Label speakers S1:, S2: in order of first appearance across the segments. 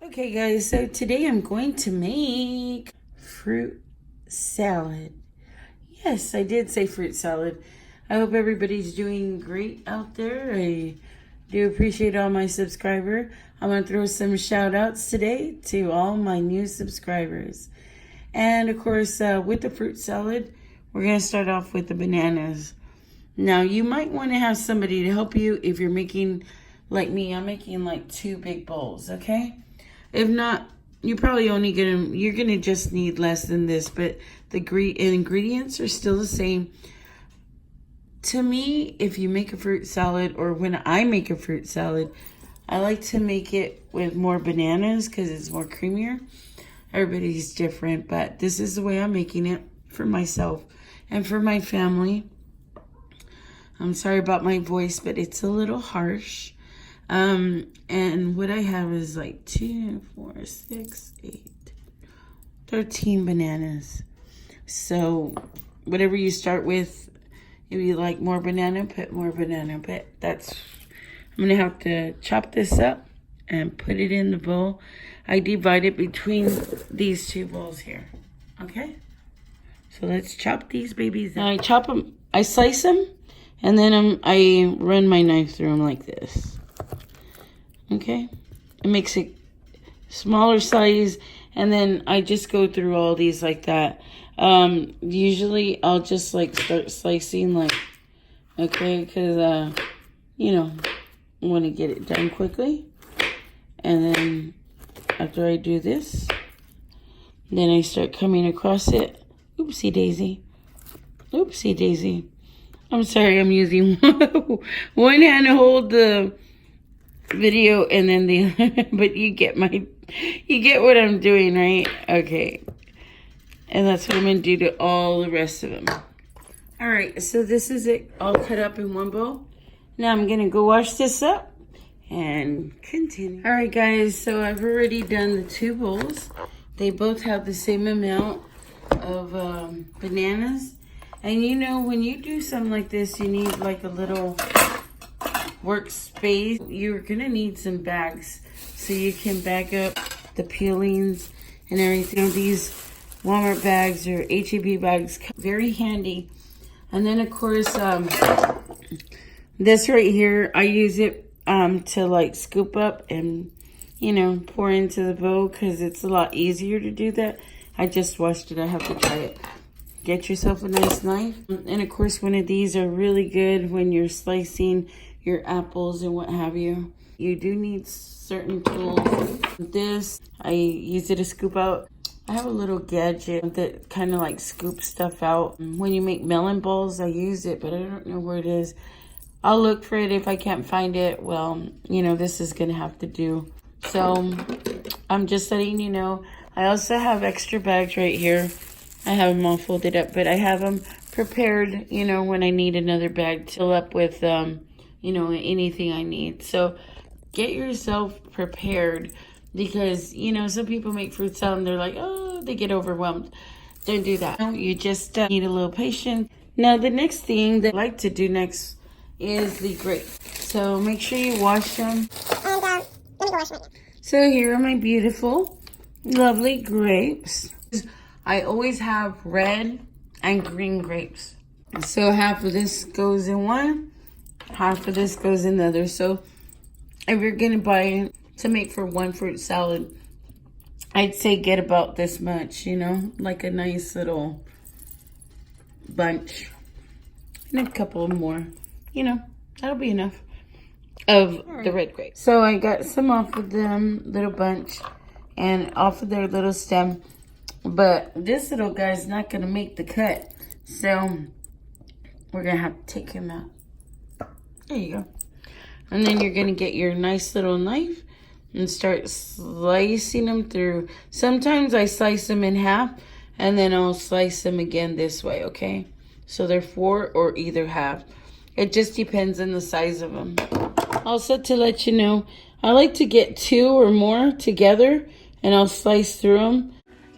S1: Okay guys, so today I'm going to make fruit salad. Yes, I did say fruit salad. I hope everybody's doing great out there. I do appreciate all my subscribers. I'm going to throw some shout outs today to all my new subscribers. And of course, with the fruit salad, we're going to start off with the bananas. Now, you might want to have somebody to help you if you're making, like me, I'm making like 2 big bowls, okay? If not, you're gonna just need less than this, but the ingredients are still the same. To me, if you make a fruit salad, or when I make a fruit salad, I like to make it with more bananas because it's more creamier. Everybody's different, but this is the way I'm making it for myself and for my family. I'm sorry about my voice, but it's a little harsh. And what I have is like 2, 4, 6, 8, 13 bananas. So whatever you start with, if you like more banana, put more banana. But I'm going to have to chop this up and put it in the bowl. I divide it between these 2 bowls here. Okay? So let's chop these babies up. I slice them, and then I run my knife through them like this. Okay, it makes it smaller size, and then I just go through all these like that. Usually I'll just like start slicing like, okay, because I want to get it done quickly. And then after I do this, then I start coming across it. Oopsie daisy. Oopsie daisy. I'm sorry, I'm using one hand to hold the video and then but you get what I'm doing, right? Okay, and that's what I'm gonna do to all the rest of them. All right, so this is it all cut up in one bowl. Now I'm gonna go wash this up and continue. All right guys, so I've already done the 2 bowls. They both have the same amount of bananas, and when you do something like this, you need like a little workspace. You're gonna need some bags so you can bag up the peelings and everything. These Walmart bags or H-E-B bags, very handy. And then of course this right here, I use it to like scoop up and pour into the bowl because it's a lot easier to do that. I just washed it. I have to try it. Get yourself a nice knife. And of course, one of these are really good when you're slicing your apples and what have you. You do need certain tools. This, I use it to scoop out. I have a little gadget that kind of like scoops stuff out. When you make melon balls, I use it, but I don't know where it is. I'll look for it. If I can't find it, well, this is gonna have to do. So I'm just letting you know. I also have extra bags right here. I have them all folded up, but I have them prepared, when I need another bag to fill up with, anything I need. So get yourself prepared because, some people make fruit salad and they're like, oh, they get overwhelmed. Don't do that. You just need a little patience. Now, the next thing that I like to do next is the grapes. So make sure you wash them. And let me go wash them. So here are my beautiful, lovely grapes. I always have red and green grapes. So half of this goes in one, half of this goes in the other. So if you're gonna buy to make for one fruit salad, I'd say get about this much, like a nice little bunch. And a couple more, that'll be enough of the red grapes. So I got some off of them little bunch and off of their little stem. But this little guy's not going to make the cut. So we're going to have to take him out. There you go. And then you're going to get your nice little knife and start slicing them through. Sometimes I slice them in half and then I'll slice them again this way, okay? So they're 4 or either half. It just depends on the size of them. Also, to let you know, I like to get 2 or more together and I'll slice through them.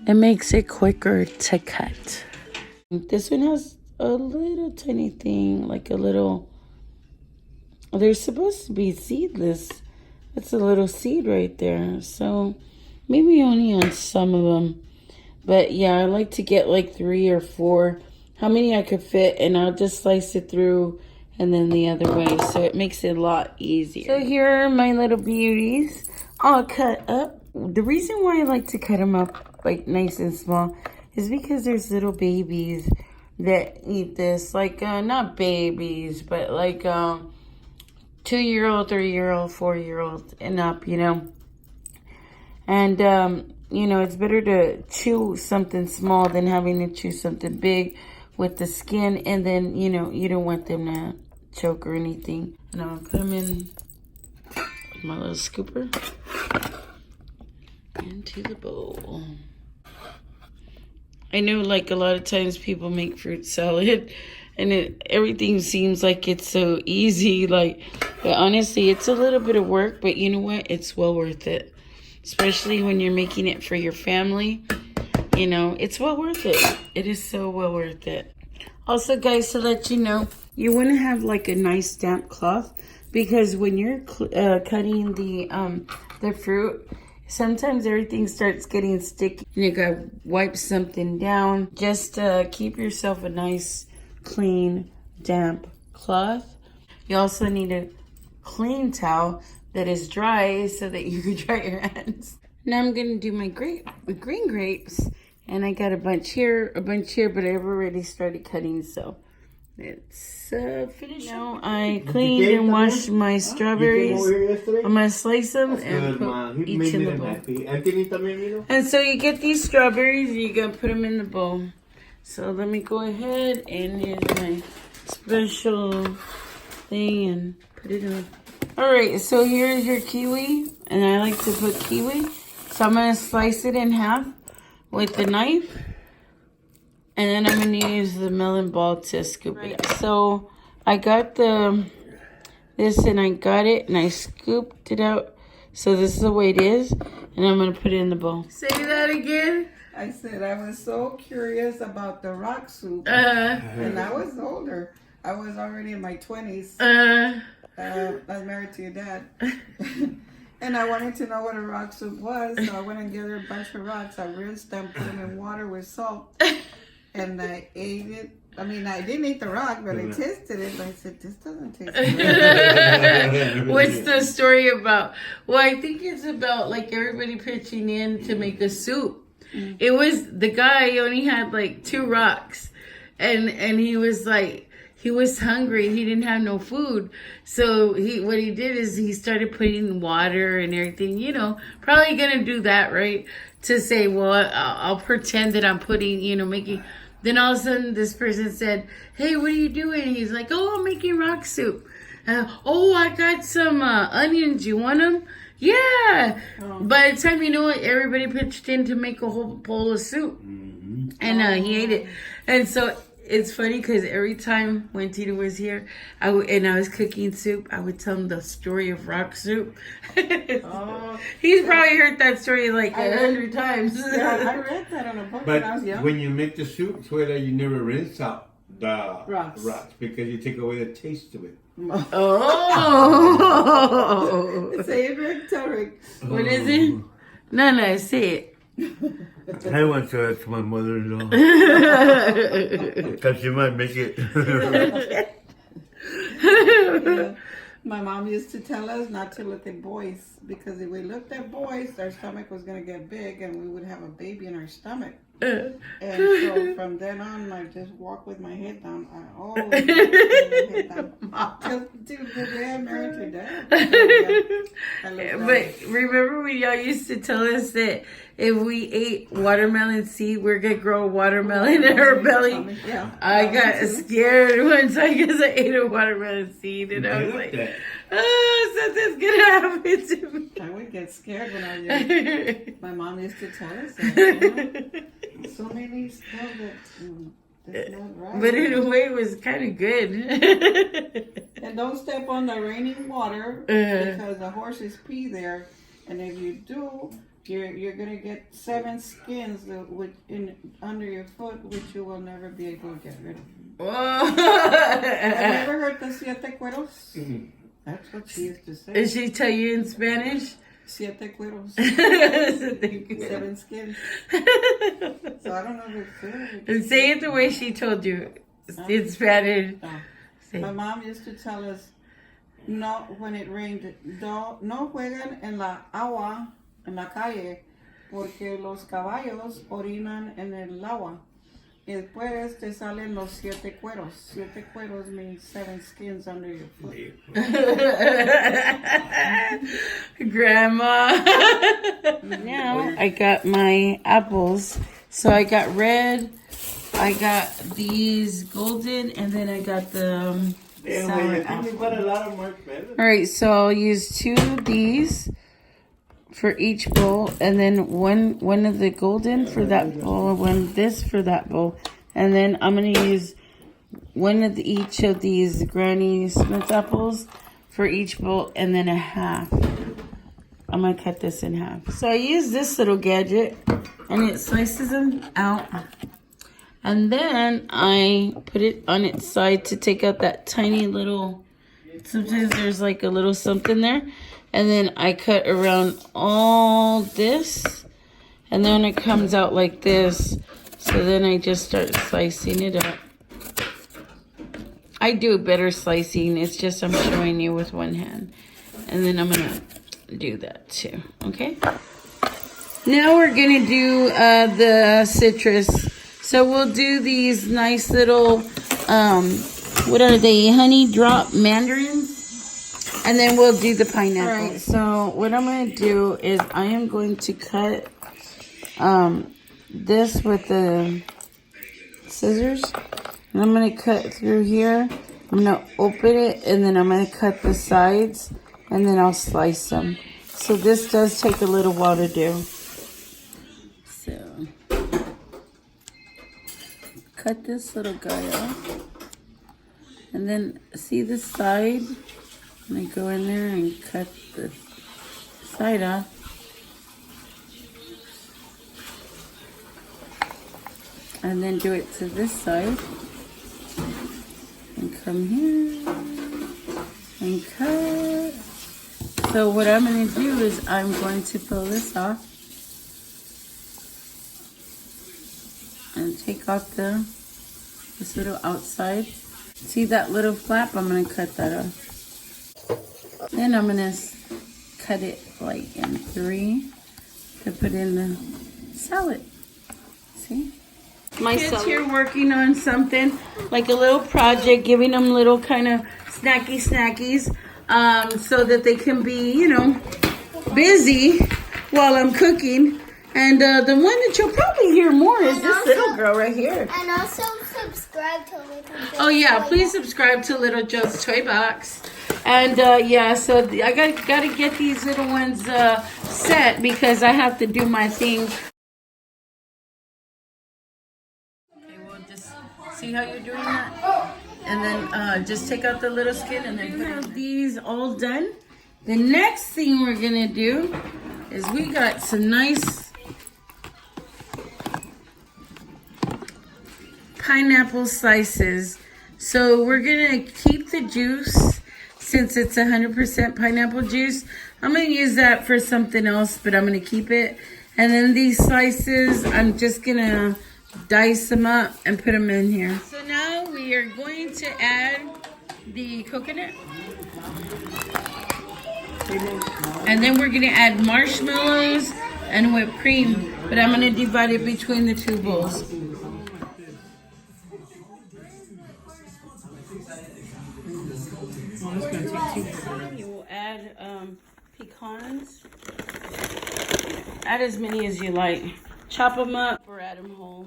S1: It makes it quicker to cut. This one has a little tiny thing, like a little, they're supposed to be seedless. That's a little seed right there. So maybe only on some of them. But yeah, I like to get like 3 or 4. How many I could fit, and I'll just slice it through and then the other way. So it makes it a lot easier. So here are my little beauties all cut up. The reason why I like to cut them up like nice and small is because there's little babies that eat this. Like, not babies, but like 2-year-old, 3-year-old, 4-year-old and up, you know. And, you know, it's better to chew something small than having to chew something big with the skin. And then, you know, you don't want them to choke or anything. And I'm going to put them in with my little scooper into the bowl. I know, like, a lot of times people make fruit salad and everything seems like it's so easy. Like, but honestly, it's a little bit of work, but you know what? It's well worth it. Especially when you're making it for your family. You know, it's well worth it. It is so well worth it. Also, guys, to let you know, you want to have like a nice damp cloth, because when you're cutting the fruit, sometimes everything starts getting sticky. You gotta wipe something down. Just keep yourself a nice, clean, damp cloth. You also need a clean towel that is dry so that you can dry your hands. Now I'm gonna do my green grapes, and I got a bunch here, but I've already started cutting, so it's finished. Now I cleaned and washed my strawberries. I'm gonna slice them and put each in the bowl. And so you get these strawberries, and you gotta put them in the bowl. So let me go ahead, and here's my special thing, and put it in. Alright, so here's your kiwi, and I like to put kiwi. So I'm going to slice it in half with the knife, and then I'm going to use the melon ball to scoop it up. So I got this, and I got it, and I scooped it out. So this is the way it is, and I'm going to put it in the bowl. Say that again.
S2: I said I was so curious about the rock soup, and I was older. I was already in my 20s. I was married to your dad. And I wanted to know what a rock soup was, so I went and gathered a bunch of rocks. I rinsed them, put them in water with salt, and I ate it. I mean, I didn't eat the rock, but I tasted it, and I said, this doesn't taste good.
S1: What's the story about? Well, I think it's about, like, everybody pitching in to make a soup. It was, the guy only had, like, 2 rocks, and he was, like, he was hungry. He didn't have no food. So what he did is he started putting water and everything, you know, probably going to do that, right? To say, well, I'll pretend that I'm putting, you know, making. Then all of a sudden this person said, hey, what are you doing? He's like, oh, I'm making rock soup. Oh, I got some onions. You want them? Yeah. Oh. By the time you know it, everybody pitched in to make a whole bowl of soup. Mm-hmm. And he ate it. And so it's funny because every time when Tito was here, I was cooking soup, I would tell him the story of rock soup. He's probably heard that story like 100 times.
S2: Yeah, I read that on a book when I was young.
S3: When you make the soup, so that you never rinse out the rocks because you take away the taste of it.
S1: Oh!
S2: Say it, Rick. Tell Rick.
S1: What is it? No, say it.
S3: I want to ask my mother-in-law because she might make it.
S2: Yeah. My mom used to tell us not to look at boys, because if we looked at boys, our stomach was going to get big and we would have a baby in our stomach. And so from then on, I just walk with my head down. I always walk with my head down. Till the day I married your dad.
S1: But remember when y'all used to tell us that if we ate watermelon seed, we're going to grow a watermelon in our belly?
S2: Yeah.
S1: I got scared one time because I ate a watermelon seed, and I was like, something's going to happen to me.
S2: I would get scared when I was young. My mom used to tell us that, you know? So many stuff that's not right.
S1: But in a way, it was kind of good.
S2: And don't step on the raining water, because the horses pee there. And if you do, you're going to get 7 skins under your foot, which you will never be able to get rid of.
S1: Whoa.
S2: Have you ever heard the siete cueros? That's what she used to say.
S1: Did she tell you in Spanish?
S2: 7 cueros.
S1: Thank you.
S2: 7 skins. So I don't know if it's good.
S1: And say it the way she told you. In Spanish.
S2: No. My mom used to tell us, no, when it rained, no juegan en la agua, en la calle, porque los caballos orinan en el agua. Y después te salen los 7 cueros. 7 cueros means 7 skins under your foot.
S1: Grandma. Now I got my apples. So I got red, I got these golden, and then I got the sour apple. Alright, so I'll use 2 of these for each bowl, and then one of the golden for that bowl, one this for that bowl, and then I'm gonna use one of each of these Granny Smith apples for each bowl, and then a half. I'm gonna cut this in half. So I use this little gadget, and it slices them out, and then I put it on its side to take out that tiny little. Sometimes there's like a little something there. And then I cut around all this. And then it comes out like this. So then I just start slicing it up. I do better slicing. It's just I'm showing you with one hand. And then I'm going to do that too. Okay? Now we're going to do the citrus. So we'll do these nice little, what are they? Honey drop mandarins. And then we'll do the pineapple. All right, so what I'm going to do is I am going to cut this with the scissors. And I'm going to cut through here. I'm going to open it, and then I'm going to cut the sides, and then I'll slice them. So this does take a little while to do. So cut this little guy off. And then see the side? And I go in there and cut the side off. And then do it to this side. And come here. And cut. So what I'm going to do is I'm going to pull this off. And take off this little outside. See that little flap? I'm going to cut that off. Then I'm going to cut it like in 3 to put in the salad. See? My kids here working on something, like a little project, giving them little kind of snackies, so that they can be, you know, busy while I'm cooking. And the one that you'll probably hear more is this little girl right here.
S4: And also subscribe to Little Joe's
S1: Oh yeah,
S4: Toy
S1: please
S4: Box.
S1: subscribe to Little Joe's Toy Box. And yeah, so I gotta get these little ones set because I have to do my thing. Okay, we'll just see how you're doing that. And then just take out the little skin and then put these all done. The next thing we're gonna do is we got some nice pineapple slices. So we're gonna keep the juice since it's 100% pineapple juice. I'm gonna use that for something else, but I'm gonna keep it. And then these slices, I'm just gonna dice them up and put them in here. So now we are going to add the coconut. And then we're gonna add marshmallows and whipped cream, but I'm gonna divide it between the 2 bowls. You will add pecans. Add as many as you like. Chop them up or add them whole.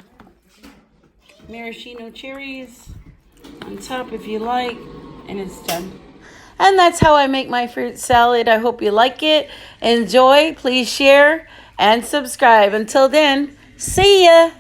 S1: Maraschino cherries on top if you like, and it's done. And that's how I make my fruit salad. I hope you like it. Enjoy. Please share and subscribe. Until then, see ya.